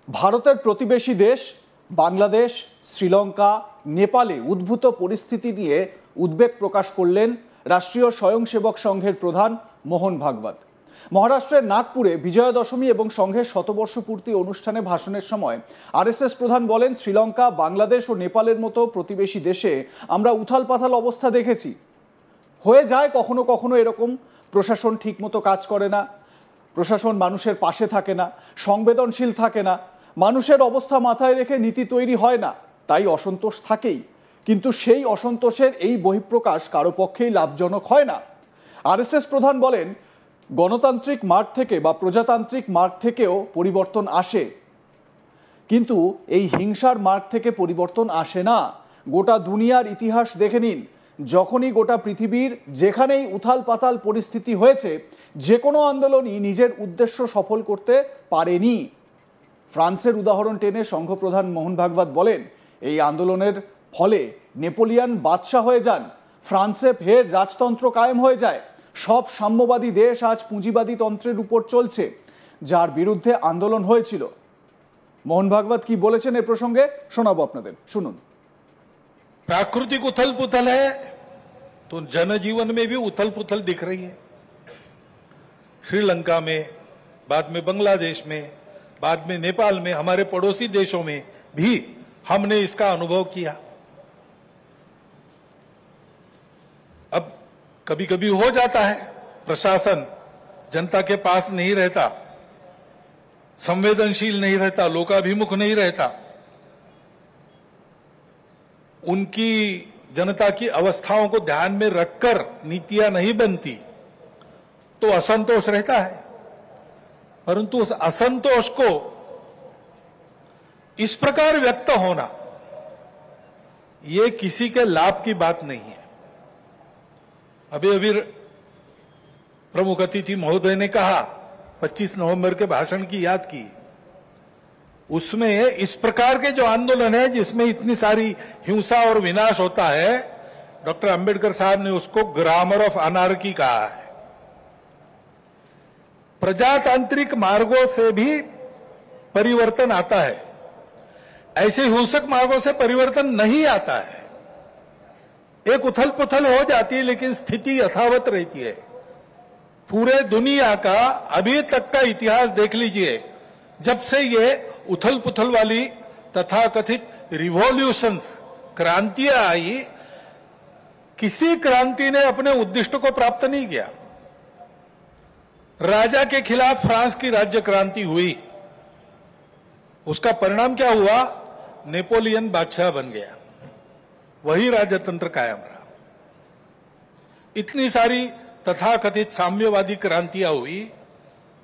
ভারতের প্রতিবেশী দেশ বাংলাদেশ, শ্রীলঙ্কা, নেপালে উদ্ভূত পরিস্থিতি নিয়ে উদ্বেগ প্রকাশ করলেন রাষ্ট্রীয় স্বয়ংসেবক সংঘের প্রধান মোহন ভাগবত। মহারাষ্ট্রের নাগপুরে বিজয়া দশমী এবং সংঘের শতবর্ষ পূর্তি অনুষ্ঠানে ভাষণের সময় আরএসএস প্রধান বলেন, শ্রীলঙ্কা, বাংলাদেশ ও নেপালের মতো প্রতিবেশী দেশে আমরা উথাল পাথাল অবস্থা দেখেছি। হয়ে যায় কখনো কখনো এরকম, প্রশাসন ঠিকমতো কাজ করে না, প্রশাসন মানুষের পাশে থাকে না, সংবেদনশীল থাকে না, মানুষের অবস্থা মাথায় রেখে নীতি তৈরি হয় না, তাই অসন্তোষ থাকেই। কিন্তু সেই অসন্তোষের এই বহিঃপ্রকাশ কারো পক্ষেই লাভজনক হয় না। আরএসএস প্রধান বলেন, গণতান্ত্রিক মার্গ থেকে বা প্রজাতান্ত্রিক মার্গ থেকেও পরিবর্তন আসে, কিন্তু এই হিংসার মার্গ থেকে পরিবর্তন আসে না। গোটা দুনিয়ার ইতিহাস দেখে নিন, যখনই গোটা পৃথিবীর যেখানেই উথাল পাতাল পরিস্থিতি হয়েছে, যে কোনো আন্দোলনই নিজের উদ্দেশ্য সফল করতে পারেনি। ফ্রান্সের উদাহরণ টেনে সংঘপ্রধান মোহন ভাগবত বলেন, এই আন্দোলনের ফলে নেপোলিয়ান বাদশাহ হয়ে যান, ফ্রান্সে ফের রাজতন্ত্র কায়েম হয়ে যায়, সব সাম্যবাদী দেশ আজ পুঁজিবাদী তন্ত্রের উপর চলছে, যার বিরুদ্ধে আন্দোলন হয়েছিল। মোহন ভাগবত কি বলেছেন এ প্রসঙ্গে শোনাবো আপনাদের, শুনুন। प्राकृतिक उथल पुथल है तो जनजीवन में भी उथल पुथल दिख रही है। श्रीलंका में, बाद में बांग्लादेश में, बाद में नेपाल में, हमारे पड़ोसी देशों में भी हमने इसका अनुभव किया। अब कभी कभी हो जाता है, प्रशासन जनता के पास नहीं रहता, संवेदनशील नहीं रहता, लोकाभिमुख नहीं रहता, उनकी जनता की अवस्थाओं को ध्यान में रखकर नीतियां नहीं बनती तो असंतोष रहता है। परंतु उस असंतोष को इस प्रकार व्यक्त होना, ये किसी के लाभ की बात नहीं है। अभी अभी प्रमुख अतिथि महोदय ने कहा, 25 नवंबर के भाषण की याद की, उसमें इस प्रकार के जो आंदोलन है जिसमें इतनी सारी हिंसा और विनाश होता है, डॉक्टर अंबेडकर साहब ने उसको ग्रामर ऑफ अनार्की कहा है। प्रजातांत्रिक मार्गों से भी परिवर्तन आता है, ऐसे हिंसक मार्गों से परिवर्तन नहीं आता है। एक उथल पुथल हो जाती है लेकिन स्थिति यथावत रहती है। पूरे दुनिया का अभी तक का इतिहास देख लीजिए, जब से ये उथल पुथल वाली तथाकथित रिवॉल्यूशंस, क्रांतियां आई, किसी क्रांति ने अपने उद्दिष्ट को प्राप्त नहीं किया। राजा के खिलाफ फ्रांस की राज्य क्रांति हुई, उसका परिणाम क्या हुआ? नेपोलियन बादशाह बन गया, वही राजतंत्र कायम रहा। इतनी सारी तथाकथित साम्यवादी क्रांतियां हुई,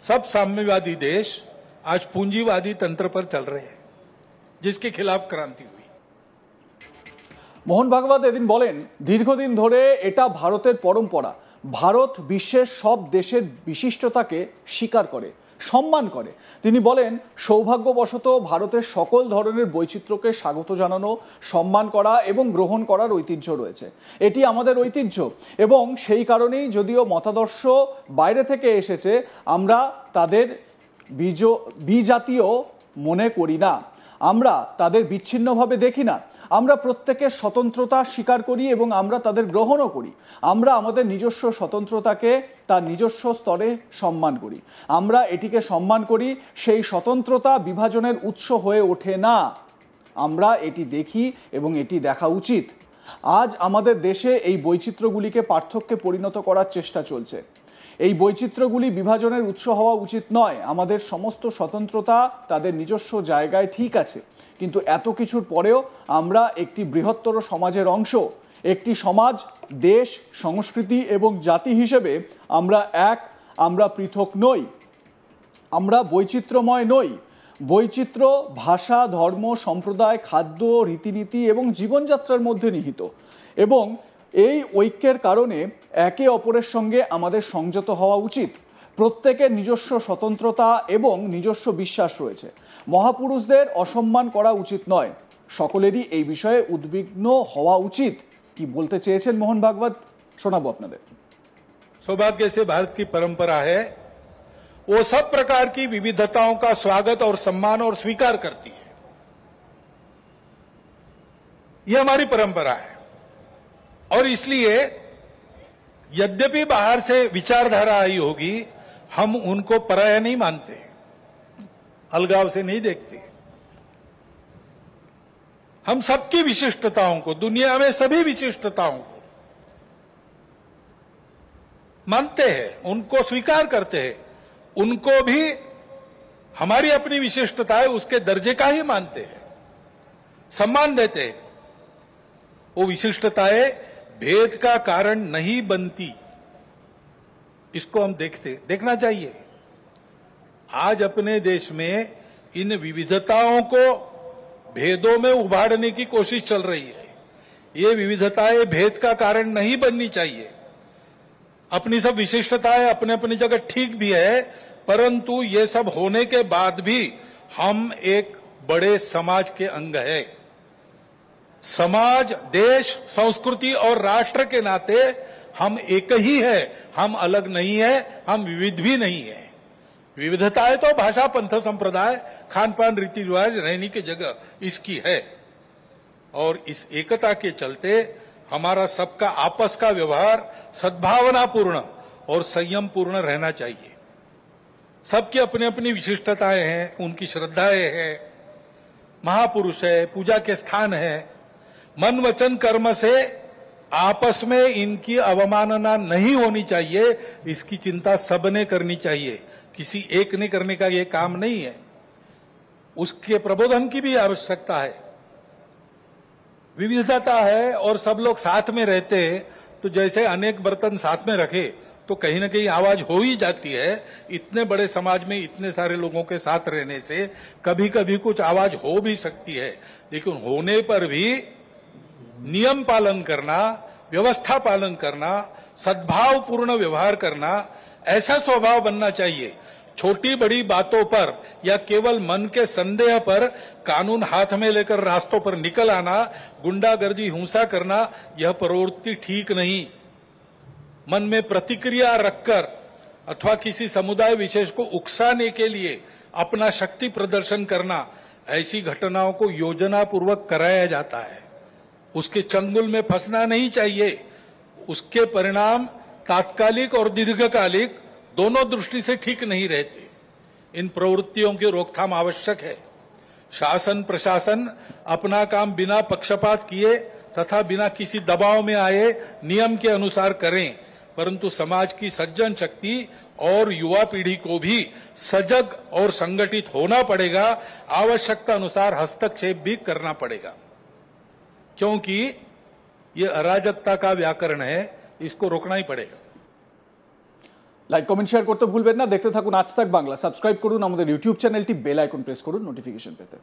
सब साम्यवादी देश आज पूंजीवादी तंत्र पर चल रहे हैं, जिसके खिलाफ क्रांति हुई। মোহন ভাগবত এদিন বলেন, দীর্ঘদিন ধরে এটা ভারতের পরম্পরা, ভারত বিশ্বের সব দেশের বিশিষ্টতাকে স্বীকার করে, সম্মান করে। তিনি বলেন, সৌভাগ্যবশত ভারতের সকল ধরনের বৈচিত্র্যকে স্বাগত জানানো, সম্মান করা এবং গ্রহণ করার ঐতিহ্য রয়েছে। এটি আমাদের ঐতিহ্য এবং সেই কারণেই যদিও মতাদর্শ বাইরে থেকে এসেছে, আমরা তাদের বিজাতীয় মনে করি না, আমরা তাদের বিচ্ছিন্নভাবে দেখি না, আমরা প্রত্যেকের স্বতন্ত্রতা স্বীকার করি এবং আমরা তাদের গ্রহণও করি। আমরা আমাদের নিজস্ব স্বতন্ত্রতাকে তার নিজস্ব স্তরে সম্মান করি, আমরা এটিকে সম্মান করি। সেই স্বতন্ত্রতা বিভাজনের উৎস হয়ে ওঠে না, আমরা এটি দেখি এবং এটি দেখা উচিত। আজ আমাদের দেশে এই বৈচিত্র্যগুলিকে পার্থক্যে পরিণত করার চেষ্টা চলছে। এই বৈচিত্র্যগুলি বিভাজনের উৎস হওয়া উচিত নয়। আমাদের সমস্ত স্বতন্ত্রতা তাদের নিজস্ব জায়গায় ঠিক আছে, কিন্তু এত কিছুর পরেও আমরা একটি বৃহত্তর সমাজের অংশ। একটি সমাজ, দেশ, সংস্কৃতি এবং জাতি হিসেবে আমরা এক, আমরা পৃথক নই, আমরা বৈচিত্র্যময় নই। বৈচিত্র্য ভাষা, ধর্ম, সম্প্রদায়, খাদ্য, রীতিনীতি এবং জীবনযাত্রার মধ্যে নিহিত এবং এই ঐক্যের কারণে একে অপরের সঙ্গে আমাদের সংযত হওয়া উচিত। প্রত্যেকের নিজস্ব স্বতন্ত্রতা এবং নিজস্ব বিশ্বাস রয়েছে। মহাপুরুষদের অসম্মান করা উচিত নয়, সকলেরই এই বিষয়ে উদ্বিগ্ন হওয়া উচিত। কি বলতে চেয়েছেন মোহন ভাগবত শোনাবো আপনাদের। सौभाग्य से भारत की परंपरा है वो सब प्रकार की विविधताओं का स्वागत और सम्मान और स्वीकार करती है। ये हमारी परंपरा है और इसलिए यद्यपि बाहर से विचारधारा आई होगी, हम उनको पराया नहीं मानते, अलगाव से नहीं देखते। हम सबकी विशिष्टताओं को, दुनिया में सभी विशिष्टताओं को मानते हैं, उनको स्वीकार करते हैं, उनको भी हमारी अपनी विशिष्टता है उसके दर्जे का ही मानते हैं, सम्मान देते हैं। वो विशिष्टताएं भेद का कारण नहीं बनती, इसको हम देखना चाहिए। आज अपने देश में इन विविधताओं को भेदों में उभारने की कोशिश चल रही है। ये विविधताएं भेद का कारण नहीं बननी चाहिए। अपनी सब विशिष्टताएं अपने अपनी जगह ठीक भी है, परंतु ये सब होने के बाद भी हम एक बड़े समाज के अंग है। समाज, देश, संस्कृति और राष्ट्र के नाते हम एक ही है, हम अलग नहीं है, हम विविध भी नहीं है। विविधताएं तो भाषा, पंथ, संप्रदाय, खान पान, रीति रिवाज, रहने की जगह इसकी है। और इस एकता के चलते हमारा सबका आपस का व्यवहार सद्भावनापूर्ण और संयम पूर्ण रहना चाहिए। सबकी अपनी अपनी विशिष्टताएं हैं, उनकी श्रद्धाएं हैं, महापुरुष है, पूजा के स्थान है। मन वचन कर्म से आपस में इनकी अवमानना नहीं होनी चाहिए, इसकी चिंता सबने करनी चाहिए। किसी एक ने करने का यह काम नहीं है, उसके प्रबोधन की भी आवश्यकता है। विविधता है और सब लोग साथ में रहते हैं, तो जैसे अनेक बर्तन साथ में रखे तो कहीं ना कहीं आवाज हो ही जाती है। इतने बड़े समाज में इतने सारे लोगों के साथ रहने से कभी कभी कुछ आवाज हो भी सकती है, लेकिन होने पर भी नियम पालन करना, व्यवस्था पालन करना, सद्भावपूर्ण व्यवहार करना, ऐसा स्वभाव बनना चाहिए। छोटी बड़ी बातों पर या केवल मन के संदेह पर कानून हाथ में लेकर रास्तों पर निकल आना, गुंडागर्दी, हिंसा करना, यह प्रवृत्ति ठीक नहीं। मन में प्रतिक्रिया रखकर अथवा किसी समुदाय विशेष को उकसाने के लिए अपना शक्ति प्रदर्शन करना, ऐसी घटनाओं को योजनापूर्वक कराया जाता है। उसके चंगुल में फंसना नहीं चाहिए। उसके परिणाम तात्कालिक और दीर्घकालिक दोनों दृष्टि से ठीक नहीं रहते। इन प्रवृत्तियों की रोकथाम आवश्यक है। शासन प्रशासन अपना काम बिना पक्षपात किए तथा बिना किसी दबाव में आए नियम के अनुसार करें, परंतु समाज की सज्जन शक्ति और युवा पीढ़ी को भी सजग और संगठित होना पड़ेगा। आवश्यकता अनुसार हस्तक्षेप भी करना पड़ेगा, क्योंकि ये अराजकता का व्याकरण है, इसको रोकना ही पड़ेगा। লাইক কমেন্ট শেয়ার করতে ভুলবেন না। দেখতে থাকুন আজ তাক বাংলা। সাবস্ক্রাইব করুন আমাদের ইউটিউব চ্যানেলটি, বেল আইকন প্রেস করুন নোটিফিকেশন পেতে।